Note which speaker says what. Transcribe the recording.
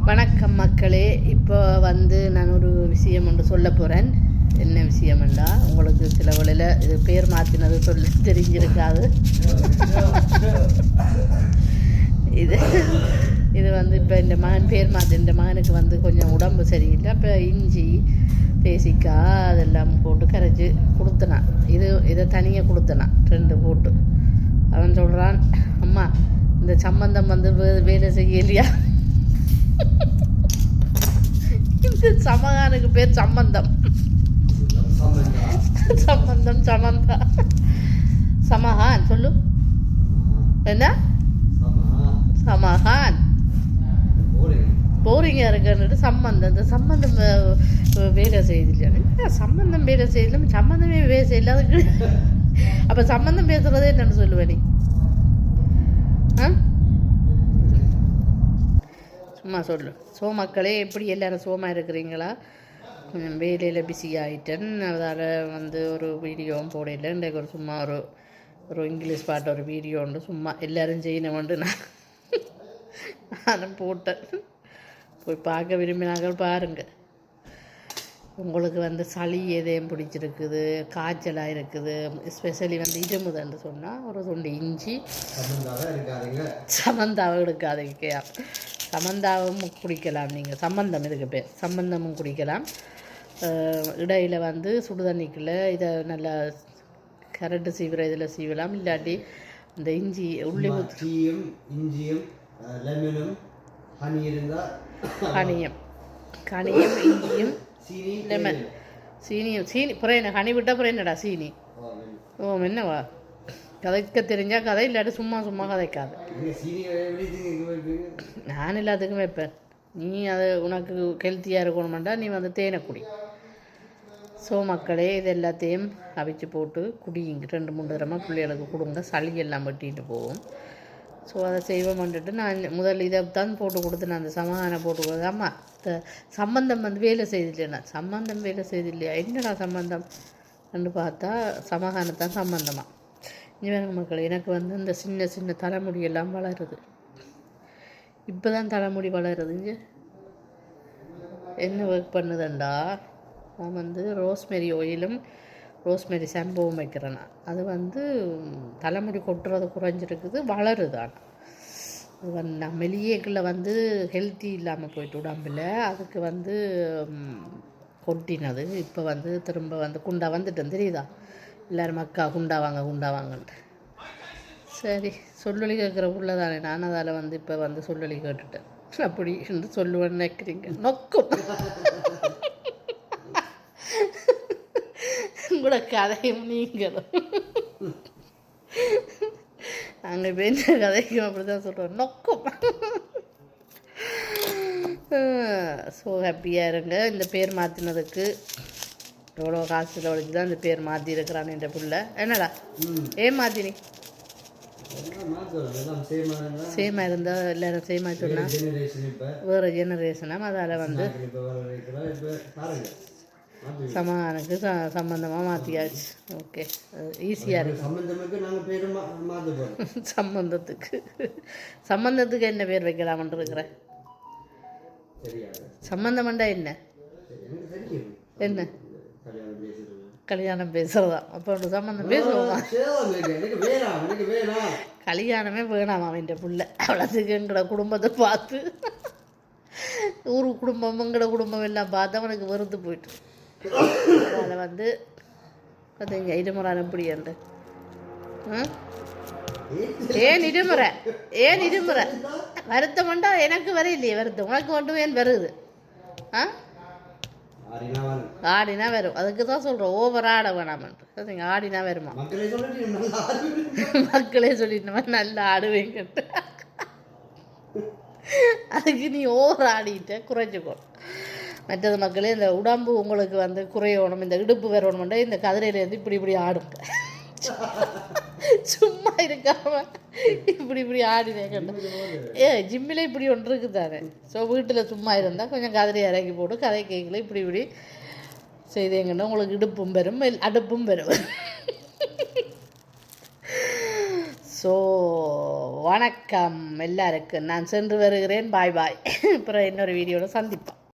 Speaker 1: வணக்கம் மக்களே. இப்போ நான் ஒரு விஷயம் ஒன்று சொல்ல போகிறேன். என்ன விஷயம்டா, உங்களுக்கு சில வழியில் இது பேர் மாற்றினது சொல்ல தெரிஞ்சிருக்காது. இது இது இப்போ இந்த மகன் பேர் மாற்றி, இந்த மகனுக்கு கொஞ்சம் உடம்பு சரியில்லை. அப்போ இஞ்சி தேசிக்காய் அதெல்லாம் போட்டு கரைச்சி கொடுத்தனான். இதை தனியாக கொடுத்தனான் 2 போட்டு. அவன் சொல்கிறான், அம்மா இந்த சம்பந்தம் வேலை செய்யலையா? இந்த சமகானுக்கு பேர் சம்பந்தம். சம்பந்தம் சமந்தா சமகான் சொல்லு. என்ன சமகான் போரிங்காக இருக்குன்னுட்டு சம்பந்தம். இந்த சம்பந்தம் வேலை செய்யல. சம்பந்தம் வேலை செய்யல, சம்பந்தமே வேலை செய்யல. அதுக்கு அப்போ சம்பந்தம் பேசுகிறதே என்னன்னு சொல்லுவேன் நீ? சும்மா சொல்லு. மக்களே, எப்படி எல்லோரும் சோமாக இருக்கிறீங்களா? கொஞ்சம் வேலையில் பிஸி ஆகிட்டேன். அதால் ஒரு வீடியோவும் போடல. இன்றைக்கு சும்மா ஒரு இங்கிலீஷ் பாட்டு ஒரு வீடியோ உண்டு. சும்மா எல்லோரும் செய்யணும்ண்டு நானும் போட்டேன். போய் பார்க்க விரும்பினார்கள் பாருங்கள். உங்களுக்கு சளி எதையும் பிடிச்சிருக்குது, காய்ச்சலாக இருக்குது, எஸ்பெஷலி இருமுதுன்னு சொன்னால் ஒரு துண்டு இஞ்சி சமந்தாவை எடுக்காதீங்க. சமந்தாவும் குடிக்கலாம். நீங்கள் சம்பந்தம் இதுக்கு பேர் சம்பந்தமும் குடிக்கலாம். இடையில் சுடுதண்ணிக்குள்ளே இதை நல்லா கரண்டு சீவிர இதில் சீவலாம். இல்லாட்டி இந்த இஞ்சி உள்ளி
Speaker 2: இஞ்சியும் லெமனும்
Speaker 1: கனியும் இஞ்சியும் லெமன் சீனி புறையின ஹனி விட்டால் புறையினடா சீனி. ஓ என்னவா கதைக்க தெரிஞ்சா கதை, இல்லாட்டி சும்மா கதைக்காது. நான் எல்லாத்துக்கும் வைப்பேன். நீ அது உனக்கு ஹெல்த்தியாக இருக்கணுமெண்டா நீ தேனை குடி. மக்களே, இது எல்லாத்தையும் அவிச்சு போட்டு குடிங்க. 2-3 தரமாக பிள்ளைகளுக்கு கொடுங்க. சளி எல்லாம் வெட்டிட்டு போகும். அதை செய்வோம்ன்ட்டு நான் முதல் இதை தான் போட்டு கொடுத்தேன். அந்த சமாதானம் போட்டு கொடுத்தேன். ஆமாம், சம்பந்தம் வேலை செய்தில்லைண்ணா. சம்பந்தம் வேலை செய்தில்லையா? என்னடா சம்பந்தம் கண்டு பார்த்தா சமாதானத்தான் சம்பந்தமாக. இவங்க மக்கள், எனக்கு இந்த சின்ன தலைமுடியெல்லாம் வளருது. இப்போ தான் தலைமுடி வளருதுங்க. என்ன ஒர்க் பண்ணுதுண்டா, நான் ரோஸ்மெரி ஆயிலும் ரோஸ்மெரி ஷாம்புவும் வைக்கிறேன். அது தலைமுடி கொட்டுறது குறைஞ்சிருக்குது, வளருதான். அது நான் மெலியேக்கில் ஹெல்த்தி இல்லாமல் போயிட்டு உடம்பில் அதுக்கு கொட்டினது. இப்போ திரும்ப குண்டா வந்துட்டேன், தெரியுதா? எல்லோரும் மக்கா குண்டா வாங்கன்ட்டு. சரி, சொல்லி கேட்குற உள்ள தானே. நான் அதால் இப்போ சொல்லி கேட்டுட்டேன். அப்படி என்று சொல்லுவேன்னு நினைக்கிறீங்க? நொக்கும் கூட கதையும் நீங்களும் நாங்கள் பெஞ்ச கதைக்கும் அப்படி தான் சொல்கிறோம், நொக்கும். ஹாப்பியாக இருங்க. இந்த பேர் மாற்றினதுக்கு எவ்வளோ காசில் ஒழிச்சு தான் இந்த பேர் மாற்றிருக்கிறான் என்ற புள்ள. என்னடா ஏன் மாற்றினி? சேமாக இருந்தால் எல்லோரும் சேமாக சொன்னால் வேறு ஜெனரேஷனாக அதால் சமாதானுக்கு சம்பந்தமாக மாற்றியாச்சு. ஓகே, ஈஸியாக இருக்கு. சம்பந்தத்துக்கு என்ன பேர் வைக்கலாம்னு இருக்கிறேன். சம்பந்தம்ண்டா என்ன கல்யாணம் பேசுறதா? அப்போ சம்பந்தம் பேசுவோமா? கல்யாணமே வேணாமா என்ற புள்ள. அவ்வளோத்துக்கு எங்களோட குடும்பத்தை பார்த்து ஊர் குடும்பம் எங்களோட குடும்பம் எல்லாம் பார்த்து அவனுக்கு வெறுத்து போயிட்டு. அதில் பார்த்தீங்க இருமுறை எப்படி என்று. ஏன் இருமுறை வருத்தம்ண்டா? எனக்கு வர இல்லையே வருத்தம், உனக்கு மட்டும் ஏன் வருது? ஆடினா வரும். அதுக்கு தான் சொல்கிறோம், ஓவர் ஆட வேணாமன்ட்டு. ஆடினா வருமா? மக்களே சொல்லிட்டு நல்லா ஆடுவேங்கட்டு. அதுக்கு நீ ஓவர் ஆடிட்ட குறைச்சிக்கோ. மற்றது மக்களே, இந்த உடம்பு உங்களுக்கு குறையணும், இந்த இடுப்பு வரணும்னா இந்த கதிரையிலேருந்து இப்படி ஆடுங்க. சும்மா இருக்காம இப்படி ஆடினேன். ஜிம்மில் இப்படி ஒன்று இருக்குது தானே. வீட்டில் சும்மா இருந்தால் கொஞ்சம் கதிரை இறக்கி போட்டு கதை கேட்கல இப்படி செய்தேங்கன்னா உங்களுக்கு இடுப்பும் பெறும் அடுப்பும் பெறும். ஸோ வணக்கம் எல்லாருக்கும். நான் சென்று வருகிறேன். பாய் பாய். அப்புறம் இன்னொரு வீடியோவில் சந்திப்போம்.